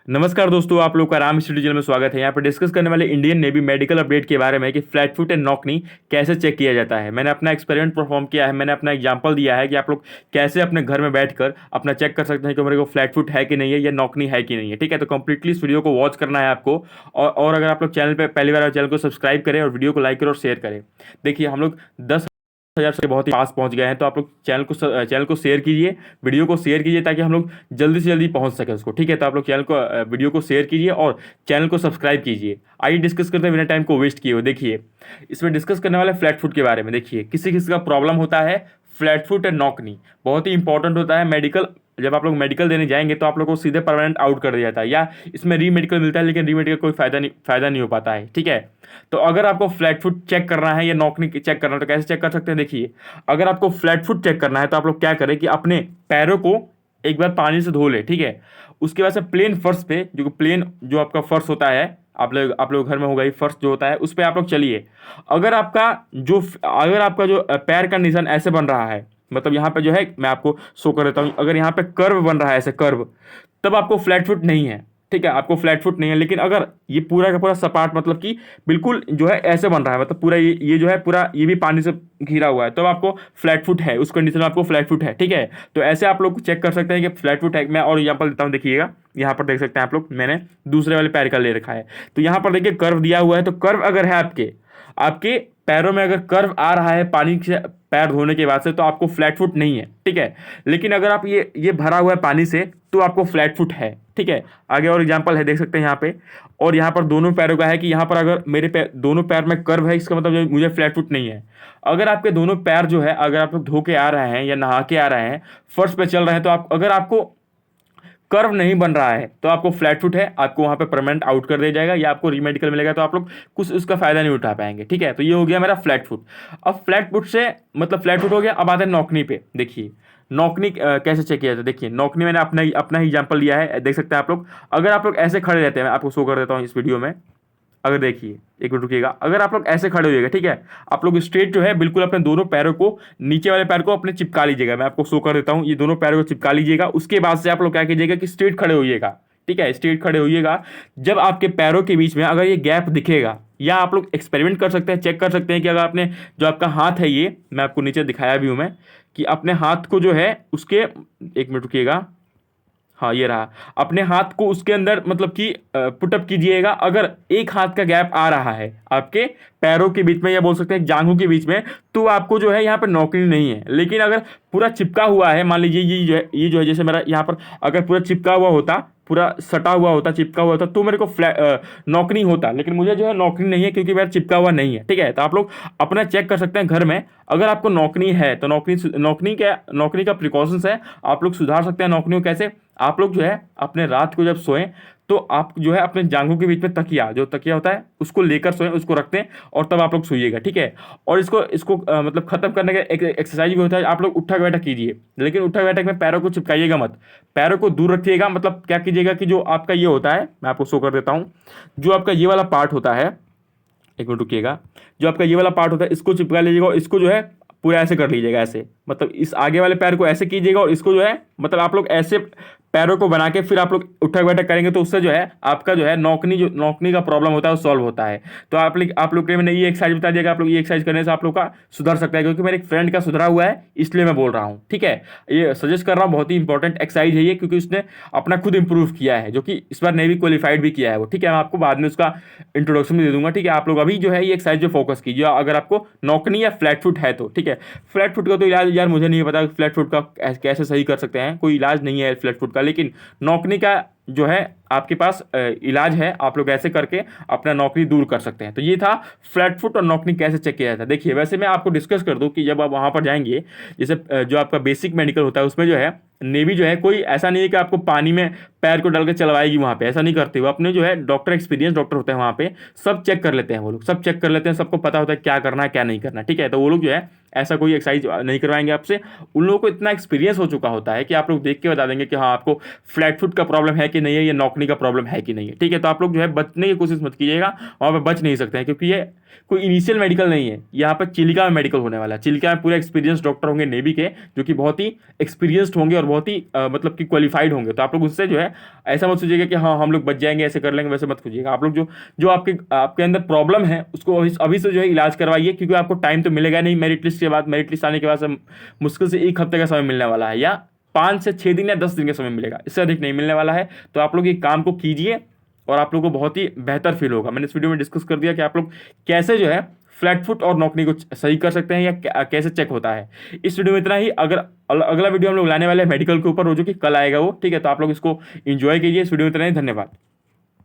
नमस्कार दोस्तों, आप लोग का राम स्टडी चैनल में स्वागत है। यहाँ पर डिस्कस करने वाले इंडियन नेवी मेडिकल अपडेट के बारे में कि flat foot and knock knee कैसे चेक किया जाता है। मैंने अपना एक्सपेरिमेंट परफॉर्म किया है, मैंने अपना एग्जांपल दिया है कि आप लोग कैसे अपने घर में बैठकर अपना चेक कर सकते हैं कि मेरे को फ्लैट फुट है कि नहीं है या नॉक नी है कि नहीं है। ठीक है, तो कंप्लीटली इस वीडियो को वॉच करना है आपको। और अगर आप लोग चैनल पर पहली बार चैनल को सब्सक्राइब करें और वीडियो को लाइक करें और शेयर करें। देखिए, हम लोग 10,000 से बहुत ही पास पहुंच गए हैं, तो आप लोग चैनल को शेयर कीजिए, वीडियो को शेयर कीजिए ताकि हम लोग जल्दी से जल्दी पहुंच सके उसको। ठीक है, तो आप लोग वीडियो को शेयर कीजिए और चैनल को सब्सक्राइब कीजिए। आइए डिस्कस करते हैं बिना टाइम को वेस्ट किए हुए। देखिए, इसमें डिस्कस करने वाले फ्लैट फुट के बारे में। देखिए, किसी किसी का प्रॉब्लम होता है flat foot and knock knee, बहुत ही इंपॉर्टेंट होता है। मेडिकल जब आप लोग मेडिकल देने जाएंगे तो आप लोग को सीधे परमानेंट आउट कर दिया जाता है, या इसमें री मेडिकल मिलता है, लेकिन री मेडिकल कोई फायदा नहीं हो पाता है। ठीक है, तो अगर आपको फ्लैट फुट चेक करना है या नॉक नी चेक करना है तो कैसे चेक कर सकते हैं। देखिए, अगर आपको फ्लैट फुट चेक करना है तो आप लोग क्या करें कि अपने पैरों को एक बार पानी से धो ले। ठीक है, उसके बाद से प्लेन फर्श पे, जो आपका फर्श होता है, आप लोग घर में होगा, ये फर्श जो होता है उस पर आप लोग चलिए। अगर आपका जो पैर का निशान ऐसे बन रहा है, मतलब यहाँ पे जो है, मैं आपको शो कर देता हूँ, अगर यहाँ पे कर्व बन रहा है ऐसे कर्व, तब आपको फ्लैट फुट नहीं है। ठीक है, आपको फ्लैट फुट नहीं है। लेकिन अगर ये पूरा का पूरा सपाट, मतलब कि बिल्कुल जो है ऐसे बन रहा है, मतलब पूरा ये जो है पूरा ये भी पानी से घिरा हुआ है, तब आपको फ्लैट फुट है, उस कंडीशन में आपको फ्लैट फुट है। ठीक है, तो ऐसे आप लोग चेक कर सकते हैं कि फ्लैट फुट है। मैं और एग्जांपल देता हूँ, देखिएगा, यहाँ पर देख सकते हैं आप लोग, मैंने दूसरे वाले पैर का ले रखा है, तो यहाँ पर देखिए कर्व दिया हुआ है। तो कर्व अगर है आपके आपके पैरों में, अगर कर्व आ रहा है पानी से पैर धोने के बाद से, तो आपको फ्लैट फुट नहीं है। ठीक है, लेकिन अगर आप ये भरा हुआ है पानी से, तो आपको फ्लैट फुट है। ठीक है, आगे और एग्जांपल है, देख सकते हैं यहाँ पे, और यहाँ पर दोनों पैरों का है कि यहाँ पर अगर मेरे पैर, दोनों पैर में कर्व है, इसका मतलब मुझे फ्लैट फुट नहीं है। अगर आपके दोनों पैर जो है, अगर आप लोग धो के आ रहे हैं या नहा के आ रहे हैं, फर्श पे चल रहे हैं, तो अगर आपको कर्व नहीं बन रहा है तो आपको फ्लैट फुट है, आपको वहां पे परमानेंट आउट कर दिया जाएगा, या आपको रीमेडिकल मिलेगा, तो आप लोग कुछ उसका फायदा नहीं उठा पाएंगे। ठीक है, तो ये हो गया मेरा फ्लैट फुट। अब फ्लैट फुट से मतलब फ्लैट फुट हो गया। अब आते हैं नॉकनी पे। देखिए, नॉकनी कैसे चेक किया जाता है। देखिए, नॉकनी मैंने अपना ही एग्जाम्पल लिया है, देख सकते हैं आप लोग। अगर आप लोग ऐसे खड़े रहते हैं, मैं आपको शो कर देता हूँ इस वीडियो में। अगर देखिए, एक मिनट रुकिएगा, अगर आप लोग ऐसे खड़े होइएगा, ठीक है, आप लोग स्ट्रेट जो है बिल्कुल अपने दोनों पैरों को, नीचे वाले पैर को अपने चिपका लीजिएगा। मैं आपको शो कर देता हूँ, ये दोनों पैरों को चिपका लीजिएगा। उसके बाद से आप लोग क्या कीजिएगा कि स्ट्रेट खड़े होइएगा। ठीक है, स्ट्रेट खड़े होइएगा। जब आपके पैरों के बीच में अगर ये गैप दिखेगा, या आप लोग एक्सपेरिमेंट कर सकते हैं, चेक कर सकते हैं कि अगर आपने जो आपका हाथ है, ये मैं आपको नीचे दिखाया भी हूँ मैं, कि अपने हाथ को जो है उसके, एक मिनट रुकिएगा, हाँ ये रहा, अपने हाथ को उसके अंदर मतलब कि पुटअप कीजिएगा। अगर एक हाथ का गैप आ रहा है आपके पैरों के बीच में, या बोल सकते हैं जांघों के बीच में, तो आपको जो है यहाँ पर नौकरी नहीं है। लेकिन अगर पूरा चिपका हुआ है, मान लीजिए ये जो है जैसे मेरा यहाँ पर अगर पूरा चिपका हुआ होता, पूरा सटा हुआ होता, चिपका हुआ होता, तो मेरे को नौकरी होता। लेकिन मुझे जो है नौकरी नहीं है, क्योंकि मेरा चिपका हुआ नहीं है। ठीक है, तो आप लोग अपना चेक कर सकते हैं घर में। अगर आपको नौकरी है तो नौकरी का प्रिकॉशंस है, आप लोग सुधार सकते हैं नौकरी को। कैसे, आप लोग जो है अपने रात को जब सोएं, तो आप जो है अपने जांघों के बीच में जो तकिया होता है उसको लेकर सोएं, उसको रखते हैं, और तब आप लोग सोइएगा। ठीक है, और इसको मतलब खत्म करने का एक एक्सरसाइज भी होता है, आप लोग उठक बैठक कीजिए। लेकिन उठक बैठक में पैरों को चिपकाइएगा मत, पैरों को दूर रखिएगा। मतलब क्या कीजिएगा कि जो आपका ये होता है, मैं आपको शो कर देता हूँ, जो आपका ये वाला पार्ट होता है, एक मिनट रुकिएगा, जो आपका ये वाला पार्ट होता है इसको चिपका लीजिएगा, और इसको जो है पूरा ऐसे कर लीजिएगा, ऐसे मतलब इस आगे वाले पैर को ऐसे कीजिएगा, और इसको जो है मतलब आप लोग ऐसे पैरों को बना के फिर आप लोग उठक बैठक करेंगे, तो उससे जो है आपका जो है नौकनी का प्रॉब्लम होता है वो सॉल्व होता है। तो आप लोग के मैंने ये एक्सरसाइज बता दिया कि आप लोग ये एक्सरसाइज करने से आप लोग का सुधर सकता है, क्योंकि मेरे एक फ्रेंड का सुधरा हुआ है, इसलिए मैं बोल रहा हूँ। ठीक है, ये सजेस्ट कर रहा हूँ, बहुत ही इंपॉर्टेंट एक्सरसाइज है ये, क्योंकि उसने अपना खुद इंप्रूव किया है, जो कि इस बार नेवी क्वालिफाइड भी किया है वो। ठीक है, मैं आपको बाद में उसका इंट्रोडक्शन भी दे दूंगा। ठीक है, आप लोग अभी जो है ये एक्सरसाइज जो फोकस कीजिए, अगर आपको नौकनी या फ्लैट फुट है तो। ठीक है, फ्लैट फुट का तो इलाज यार मुझे नहीं पता फ्लैट फुट का कैसे सही कर सकते हैं, कोई इलाज नहीं है फ्लैट फुट का, लेकिन नौकरी का जो है आपके पास इलाज है, आप लोग ऐसे करके अपना नौकरी दूर कर सकते हैं। तो ये था फ्लैट फुट और नौकरी कैसे चेक किया जाता है। देखिए, वैसे मैं आपको डिस्कस कर दूं कि जब आप वहां पर जाएंगे, जैसे जो आपका बेसिक मेडिकल होता है, उसमें जो है नेवी जो है कोई ऐसा नहीं है कि आपको पानी में पैर को डाल के चलवाएगी वहां पे, ऐसा नहीं करते। वो अपने जो है डॉक्टर, एक्सपीरियंस डॉक्टर होते हैं वहां पे, सब चेक कर लेते हैं, वो लोग सब चेक कर लेते हैं, सबको पता होता है क्या करना है क्या नहीं करना। ठीक है, तो वो लोग जो है ऐसा कोई एक्सरसाइज नहीं करवाएंगे आपसे। उन लोगों को इतना एक्सपीरियंस हो चुका होता है कि आप लोग देख के बता देंगे कि हाँ आपको फ्लैट फुट का प्रॉब्लम है कि नहीं है, या नॉकनी का प्रॉब्लम है कि नहीं है। ठीक है, तो आप लोग जो है बचने की कोशिश मत कीजिएगा, वहाँ पे बच नहीं सकते हैं, क्योंकि ये कोई इनिशियल मेडिकल नहीं है, यहाँ पर चिलिका में मेडिकल होने वाला है। चिलिका में पूरे एक्सपीरियंस डॉक्टर होंगे नेवी के, जो कि बहुत ही एक्सपीरियंस्ड होंगे और बहुत ही मतलब कि क्वालिफाइड होंगे। तो आप लोग उससे जो है ऐसा मत सोचिएगा कि हाँ हम लोग बच जाएंगे, ऐसे कर लेंगे, वैसे मत खोजिएगा। आप लोग जो जो आपके अंदर प्रॉब्लम है उसको अभी अभी से जो है इलाज करवाइए, क्योंकि आपको टाइम तो मिलेगा नहीं। मेरिट लिस्ट के बाद, मेरिट लिस्ट आने के बाद से मुश्किल से 1 हफ्ते का समय मिलने वाला है, या 5 से 6 दिन या 10 दिन का समय मिलेगा, इससे अधिक नहीं मिलने वाला है। तो आप लोग ये काम को कीजिए और आप लोगों को बहुत ही बेहतर फील होगा। मैंने इस वीडियो में डिस्कस कर दिया कि आप लोग कैसे जो है फ्लैट फुट और नॉकनी को सही कर सकते हैं, या कैसे चेक होता है। इस वीडियो में इतना ही। अगर अगला वीडियो हम लोग लाने वाले हैं मेडिकल के ऊपर, वो जो कि कल आएगा वो, ठीक है। तो आप लोग इसको एंजॉय कीजिए। इस वीडियो में इतना ही, धन्यवाद।